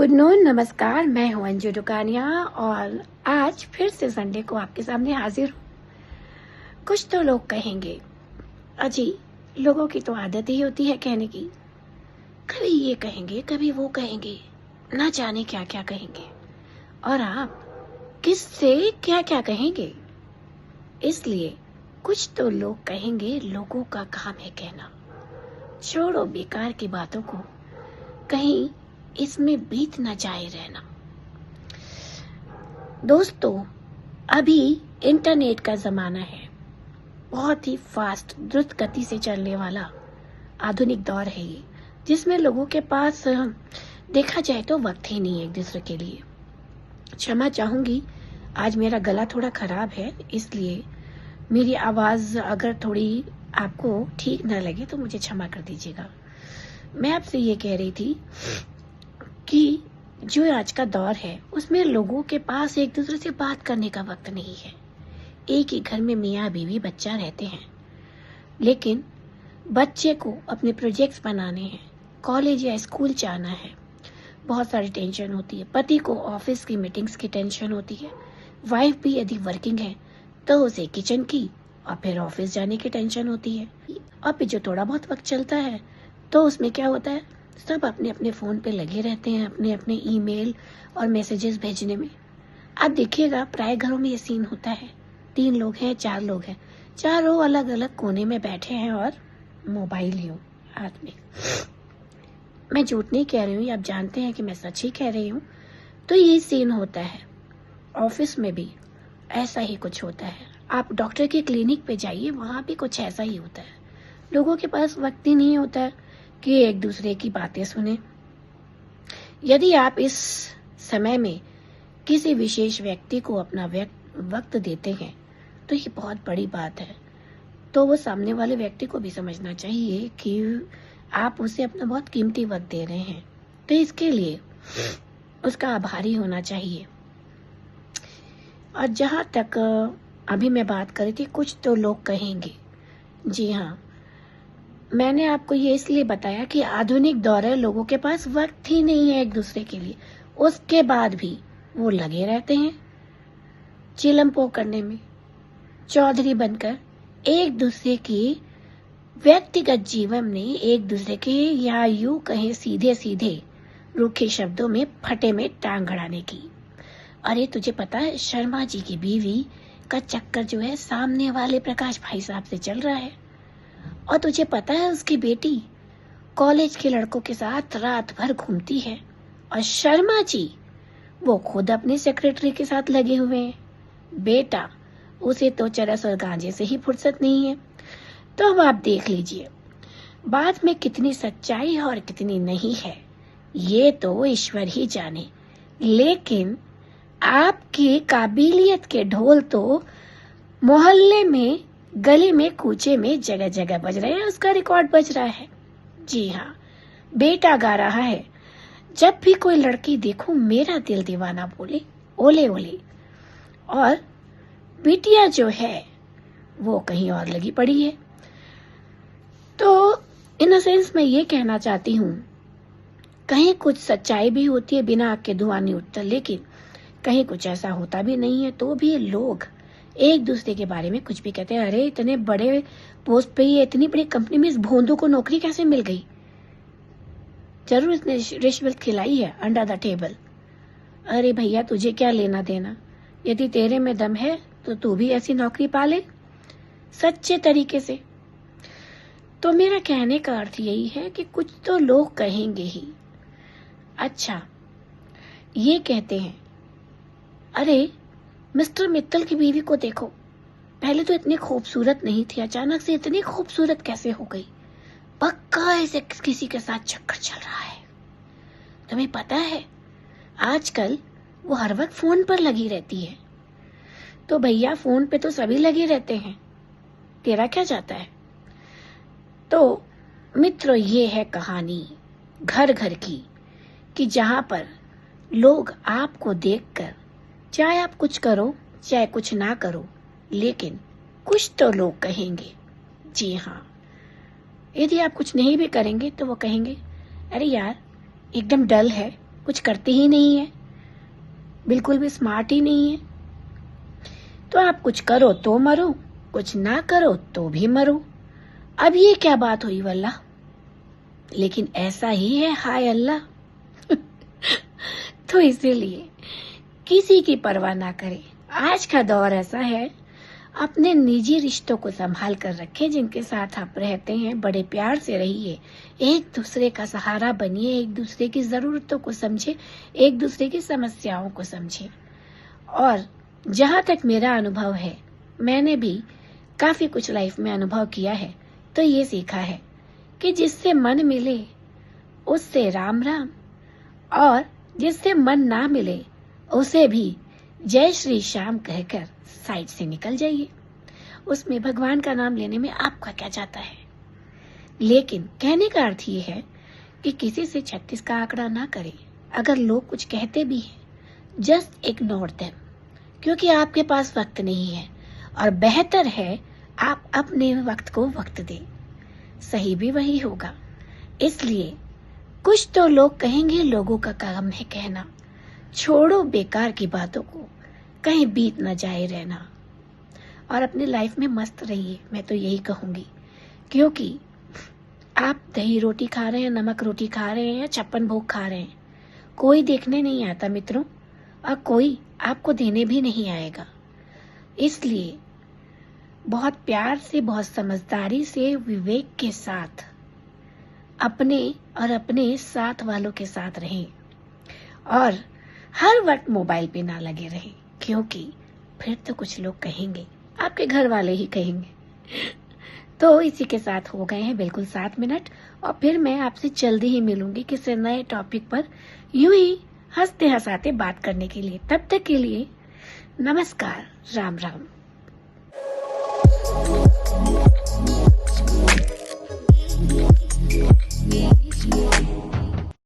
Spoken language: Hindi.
गुड नून, नमस्कार। मैं हूं अंजू दुकानिया और आज फिर से संडे को आपके सामने हाजिर हूँ। कुछ तो लोग कहेंगे, अजी लोगों की तो आदत ही होती है कहने की। कभी ये कहेंगे, कभी वो कहेंगे, ना जाने क्या क्या कहेंगे, और आप किससे क्या क्या कहेंगे। इसलिए कुछ तो लोग कहेंगे, लोगों का काम है कहना। छोड़ो बेकार की बातों को, कहीं इसमें बीत न जाए रहना। दोस्तों, अभी इंटरनेट का जमाना है, बहुत ही फास्ट, द्रुत गति से चलने वाला आधुनिक दौर है ये, जिसमें लोगों के पास देखा जाए तो वक्त ही नहीं है एक दूसरे के लिए। क्षमा चाहूंगी, आज मेरा गला थोड़ा खराब है, इसलिए मेरी आवाज अगर थोड़ी आपको ठीक न लगे तो मुझे क्षमा कर दीजिएगा। मैं आपसे ये कह रही थी कि जो आज का दौर है उसमें लोगों के पास एक दूसरे से बात करने का वक्त नहीं है। एक ही घर में मियाँ बीवी बच्चा रहते हैं, लेकिन बच्चे को अपने प्रोजेक्ट्स बनाने हैं, कॉलेज या स्कूल जाना है, बहुत सारी टेंशन होती है। पति को ऑफिस की मीटिंग्स की टेंशन होती है। वाइफ भी यदि वर्किंग है तो उसे किचन की और फिर ऑफिस जाने की टेंशन होती है। और फिर जो थोड़ा बहुत वक्त चलता है तो उसमें क्या होता है, सब अपने अपने फोन पे लगे रहते हैं, अपने अपने ईमेल और मैसेजेस भेजने में। आप देखिएगा प्राय घरों में ये सीन होता है। 3 लोग हैं, 4 लोग हैं, चारों अलग अलग कोने में बैठे हैं और मोबाइल ही हो हाथ में। मैं झूठ नहीं कह रही हूँ, आप जानते हैं कि मैं सच ही कह रही हूँ। तो ये सीन होता है। ऑफिस में भी ऐसा ही कुछ होता है। आप डॉक्टर के क्लिनिक पे जाइए, वहां भी कुछ ऐसा ही होता है। लोगों के पास वक्त ही नहीं होता है कि एक दूसरे की बातें सुने। यदि आप इस समय में किसी विशेष व्यक्ति को अपना वक्त देते हैं तो ये बहुत बड़ी बात है। तो वो सामने वाले व्यक्ति को भी समझना चाहिए कि आप उसे अपना बहुत कीमती वक्त दे रहे हैं, तो इसके लिए उसका आभारी होना चाहिए। और जहां तक अभी मैं बात कर रही थी, कुछ तो लोग कहेंगे, जी हाँ, मैंने आपको ये इसलिए बताया कि आधुनिक दौर है, लोगों के पास वक्त ही नहीं है एक दूसरे के लिए। उसके बाद भी वो लगे रहते हैं चिलम-पो करने में, चौधरी बनकर एक दूसरे की व्यक्तिगत जीवन में, एक दूसरे के, या यूं कहें सीधे सीधे रूखे शब्दों में फटे में टांग अड़ाने की। अरे तुझे पता है, शर्मा जी की बीवी का चक्कर जो है सामने वाले प्रकाश भाई साहब से चल रहा है। और तुझे पता है उसकी बेटी कॉलेज के लड़कों के साथ रात भर घूमती है, और शर्मा जी वो खुद अपने सेक्रेटरी के साथ लगे हुए हैं। बेटा, उसे तो चरस और गांजे से ही फुर्सत नहीं है। तो अब आप देख लीजिए, बात में कितनी सच्चाई है और कितनी नहीं है, ये तो ईश्वर ही जाने। लेकिन आपकी काबिलियत के ढोल तो मोहल्ले में, गली में, कूचे में जगह जगह बज रहे हैं, उसका रिकॉर्ड बज रहा है। जी हाँ, बेटा गा रहा है, जब भी कोई लड़की देखूं मेरा दिल दीवाना बोले, ओले ओले। और बिटिया जो है वो कहीं और लगी पड़ी है। तो इन अ सेंस मैं ये कहना चाहती हूँ, कहीं कुछ सच्चाई भी होती है, बिना आग के धुआं नहीं उठता, लेकिन कहीं कुछ ऐसा होता भी नहीं है तो भी लोग एक दूसरे के बारे में कुछ भी कहते हैं। अरे इतने बड़े पोस्ट पे ही, इतनी बड़ी कंपनी में इस भोंदू को नौकरी कैसे मिल गई? जरूर इसने रिश्वत खिलाई है अंडर द टेबल। अरे भैया, तुझे क्या लेना देना? यदि तेरे में दम है तो तू भी ऐसी नौकरी पा ले सच्चे तरीके से। तो मेरा कहने का अर्थ यही है कि कुछ तो लोग कहेंगे ही। अच्छा, ये कहते हैं, अरे मिस्टर मित्तल की बीवी को देखो, पहले तो इतनी खूबसूरत नहीं थी, अचानक से इतनी खूबसूरत कैसे हो गई? पक्का ऐसे किसी के साथ चक्कर चल रहा है। तुम्हें पता है आजकल वो हर वक्त फोन पर लगी रहती है। तो भैया, फोन पे तो सभी लगे रहते हैं, तेरा क्या जाता है? तो मित्रों, ये है कहानी घर घर की, कि जहां पर लोग आपको देखकर, चाहे आप कुछ करो चाहे कुछ ना करो, लेकिन कुछ तो लोग कहेंगे। जी हाँ, यदि आप कुछ नहीं भी करेंगे तो वो कहेंगे, अरे यार एकदम डल है, कुछ करते ही नहीं है, बिल्कुल भी स्मार्ट ही नहीं है। तो आप कुछ करो तो मरो, कुछ ना करो तो भी मरो। अब ये क्या बात हुई वल्ला, लेकिन ऐसा ही है, हाय अल्लाह। तो इसीलिए किसी की परवाह ना करें। आज का दौर ऐसा है, अपने निजी रिश्तों को संभाल कर रखें। जिनके साथ आप रहते हैं बड़े प्यार से रहिए, एक दूसरे का सहारा बनिए, एक दूसरे की जरूरतों को समझे, एक दूसरे की समस्याओं को समझे। और जहां तक मेरा अनुभव है, मैंने भी काफी कुछ लाइफ में अनुभव किया है, तो ये सीखा है कि जिससे मन मिले उससे राम राम, और जिससे मन ना मिले उसे भी जय श्री श्याम कहकर साइड से निकल जाइए। उसमें भगवान का नाम लेने में आपका क्या जाता है। लेकिन कहने का अर्थ ये है कि किसी से 36 का आंकड़ा ना करें। अगर लोग कुछ कहते भी हैं, जस्ट इग्नोर देम, क्योंकि आपके पास वक्त नहीं है और बेहतर है आप अपने वक्त को वक्त दें। सही भी वही होगा। इसलिए कुछ तो लोग कहेंगे, लोगों का काम है कहना। छोड़ो बेकार की बातों को, कहीं बीत न जाए रहना, और अपनी लाइफ में मस्त रहिए। मैं तो यही कहूंगी, क्योंकि आप दही रोटी खा रहे हैं, नमक रोटी खा रहे हैं या 56 भोग खा रहे हैं, कोई देखने नहीं आता मित्रों, और कोई आपको देने भी नहीं आएगा। इसलिए बहुत प्यार से, बहुत समझदारी से, विवेक के साथ अपने और अपने साथ वालों के साथ रहें, और हर वक्त मोबाइल पे ना लगे रहें, क्योंकि फिर तो कुछ लोग कहेंगे, आपके घर वाले ही कहेंगे। तो इसी के साथ हो गए हैं बिल्कुल 7 मिनट, और फिर मैं आपसे जल्दी ही मिलूंगी किसी नए टॉपिक पर, यूं ही हंसते हंसाते बात करने के लिए। तब तक के लिए नमस्कार, राम राम।